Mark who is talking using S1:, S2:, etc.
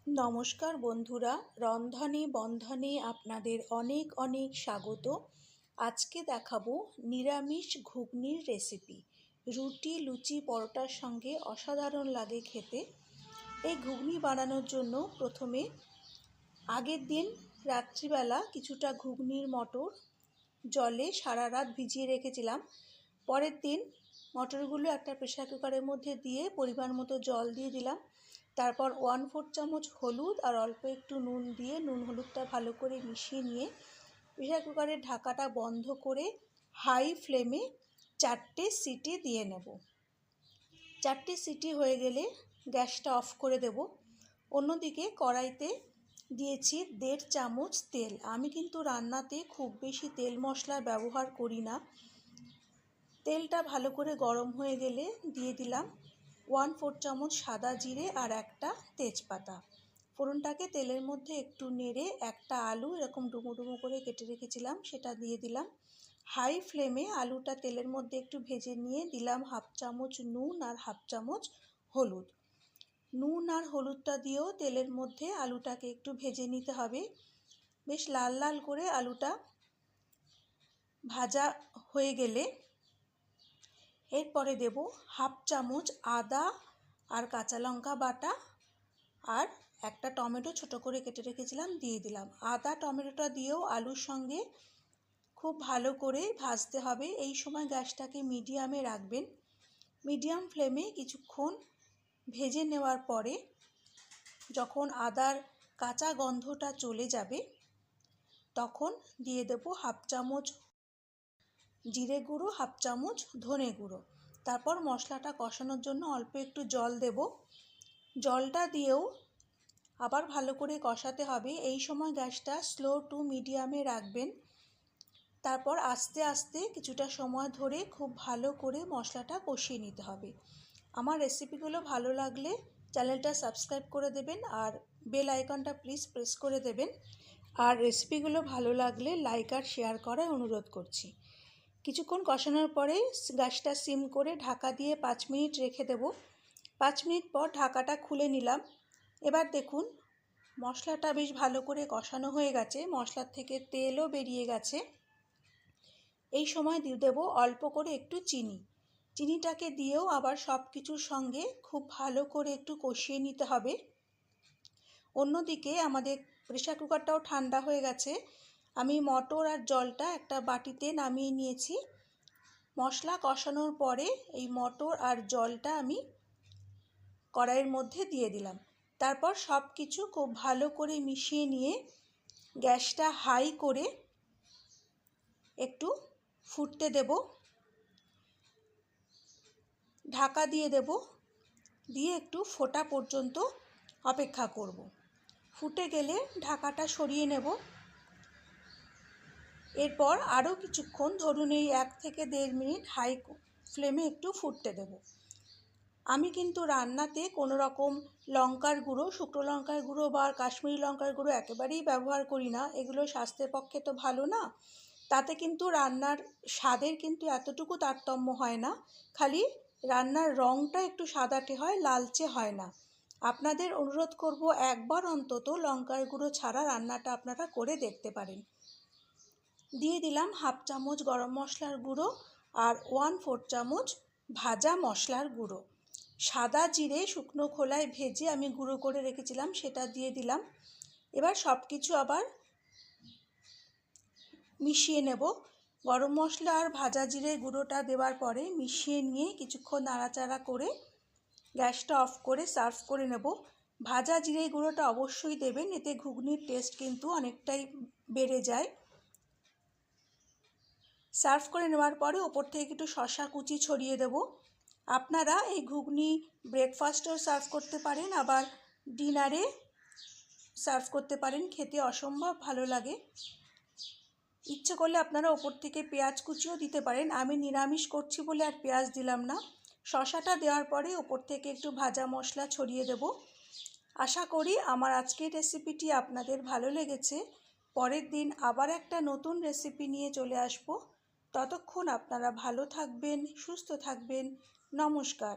S1: নমস্কার বন্ধুরা, রন্ধনে বন্ধনে আপনাদের অনেক অনেক স্বাগত। আজকে দেখাবো নিরামিষ ঘুগনির রেসিপি। রুটি, লুচি, পরোটার সঙ্গে অসাধারণ লাগে খেতে। এই ঘুগনি বানানোর জন্য প্রথমে আগের দিন রাত্রিবেলা কিছুটা ঘুগনির মটর জলে সারা রাত ভিজিয়ে রেখেছিলাম। পরের দিন মটরগুলো একটা প্রেসার কুকারের মধ্যে দিয়ে পরিমাণ মতো জল দিয়ে দিলাম। তারপর 1/4 চামচ হলুদ আর অল্প একটু নুন দিয়ে নুন হলুদটা ভালো করে মিশিয়ে নিয়ে প্রেসার কুকারের ঢাকাটা বন্ধ করে হাই ফ্লেমে 4টে সিটি দিয়ে নেব। 4টে সিটি হয়ে গেলে গ্যাসটা অফ করে দেব। অন্যদিকে কড়াইতে দিয়েছি 1.5 চামচ তেল। আমি কিন্তু রান্নাতে খুব বেশি তেল মশলা ব্যবহার করি না। তেলটা ভালো করে গরম হয়ে গেলে দিয়ে দিলাম 1/4 চামচ সাদা জিরে আর একটা তেজপাতা। ফোড়নটাকে তেলের মধ্যে একটু নেড়ে একটা আলু এরকম ডুমো ডুমো করে কেটে রেখেছিলাম সেটা দিয়ে দিলাম। হাই ফ্লেমে আলুটা তেলের মধ্যে একটু ভেজে নিয়ে দিলাম 1/2 চামচ নুন আর 1/2 চামচ হলুদ। নুন আর হলুদটা দিয়েও তেলের মধ্যে আলুটাকে একটু ভেজে নিতে হবে। বেশ লাল লাল করে আলুটা ভাজা হয়ে গেলে এরপরে দেব 1/2 চামচ আদা আর কাঁচা লঙ্কা বাটা আর একটা টমেটো ছোট করে কেটে রেখেছিলাম দিয়ে দিলাম। আদা টমেটোটা দিয়েও আলুর সঙ্গে খুব ভালো করে ভাজতে হবে। এই সময় গ্যাসটাকে মিডিয়ামে রাখবেন। মিডিয়াম ফ্লেমে কিছুক্ষণ ভেজে নেওয়ার পরে যখন আদার কাঁচা গন্ধটা চলে যাবে তখন দিয়ে দেব 1/2 চামচ জিরে গুঁড়ো, 1/2 চামচ ধনে গুঁড়ো। তারপর মশলাটা কষানোর জন্য অল্প একটু জল দেব। জলটা দিয়েও আবার ভালো করে কষাতে হবে। এই সময় গ্যাসটা স্লো টু মিডিয়ামে রাখবেন। তারপর আস্তে আস্তে কিছুটা সময় ধরে খুব ভালো করে মশলাটা কষিয়ে নিতে হবে। আমার রেসিপিগুলো ভালো লাগলে চ্যানেলটা সাবস্ক্রাইব করে দেবেন আর বেল আইকনটা প্লিজ প্রেস করে দেবেন। আর রেসিপিগুলো ভালো লাগলে লাইক আর শেয়ার করার অনুরোধ করছি। কিছুক্ষণ কষানোর পরে গ্যাসটা সিম করে ঢাকা দিয়ে 5 মিনিট রেখে দেব। 5 মিনিট পর ঢাকাটা খুলে নিলাম। এবার দেখুন মশলাটা বেশ ভালো করে কষানো হয়ে গেছে, মশলার থেকে তেলও বেরিয়ে গেছে। এই সময় দিয়ে দেব অল্প করে একটু চিনি। চিনিটাকে দিয়েও আবার সব কিছুর সঙ্গে খুব ভালো করে একটু কষিয়ে নিতে হবে। অন্যদিকে আমাদের প্রেসার কুকারটাও ঠান্ডা হয়ে গেছে। আমি মটর আর জলটা একটা বাটিতে নামিয়ে নিয়েছি। মশলা কষানোর পরে এই মটর আর জলটা আমি কড়াইয়ের মধ্যে দিয়ে দিলাম। তারপর সব কিছু খুব ভালো করে মিশিয়ে নিয়ে গ্যাসটা হাই করে একটু ফুটতে দেব। ঢাকা দিয়ে দেব, দিয়ে একটু ফোটা পর্যন্ত অপেক্ষা করব। ফুটে গেলে ঢাকাটা সরিয়ে নেব। এরপর আরও কিছুক্ষণ, ধরুন এই 1 থেকে 1.5 মিনিট হাই ফ্লেমে একটু ফুটতে দেব। আমি কিন্তু রান্নাতে কোনো রকম লঙ্কার গুঁড়ো, শুকনো লঙ্কার গুঁড়ো বা কাশ্মীরি লঙ্কার গুঁড়ো একেবারেই ব্যবহার করি না। এগুলো স্বাস্থ্যের পক্ষে তো ভালো না। তাতে কিন্তু রান্নার স্বাদের কিন্তু এতটুকু তারতম্য হয় না, খালি রান্নার রঙটা একটু সাদাটে হয়, লালচে হয় না। আপনাদের অনুরোধ করব একবার অন্তত লঙ্কার গুঁড়ো ছাড়া রান্নাটা আপনারা করে দেখতে পারেন। দিয়ে দিলাম 1/2 চামচ গরম মশলার গুঁড়ো আর 1/4 চামচ ভাজা মশলার গুঁড়ো। সাদা জিরে শুকনো খোলায় ভেজে আমি গুঁড়ো করে রেখেছিলাম সেটা দিয়ে দিলাম। এবার সব কিছু আবার মিশিয়ে নেব। গরম মশলা আর ভাজা জিরে গুঁড়োটা দেওয়ার পরে মিশিয়ে নিয়ে কিছুক্ষণ নাড়াচাড়া করে গ্যাসটা অফ করে সার্ভ করে নেব। ভাজা জিরে গুঁড়োটা অবশ্যই দেবেন, এতে ঘুগনির টেস্ট কিন্তু অনেকটাই বেড়ে যায়। সার্ভ করে নেওয়ার পরে ওপর থেকে একটু শসা কুচি ছড়িয়ে দেব। আপনারা এই ঘুগনি ব্রেকফাস্টেও সার্ভ করতে পারেন, আবার ডিনারে সার্ভ করতে পারেন। খেতে অসম্ভব ভালো লাগে। ইচ্ছে করলে আপনারা ওপর থেকে পেঁয়াজ কুচিও দিতে পারেন। আমি নিরামিষ করছি বলে আর পেঁয়াজ দিলাম না। শসাটা দেওয়ার পরে ওপর থেকে একটু ভাজা মশলা ছড়িয়ে দেব। আশা করি আমার আজকের রেসিপিটি আপনাদের ভালো লেগেছে। পরের দিন আবার একটা নতুন রেসিপি নিয়ে চলে আসব। ততক্ষণ আপনারা ভালো থাকবেন, সুস্থ থাকবেন। নমস্কার।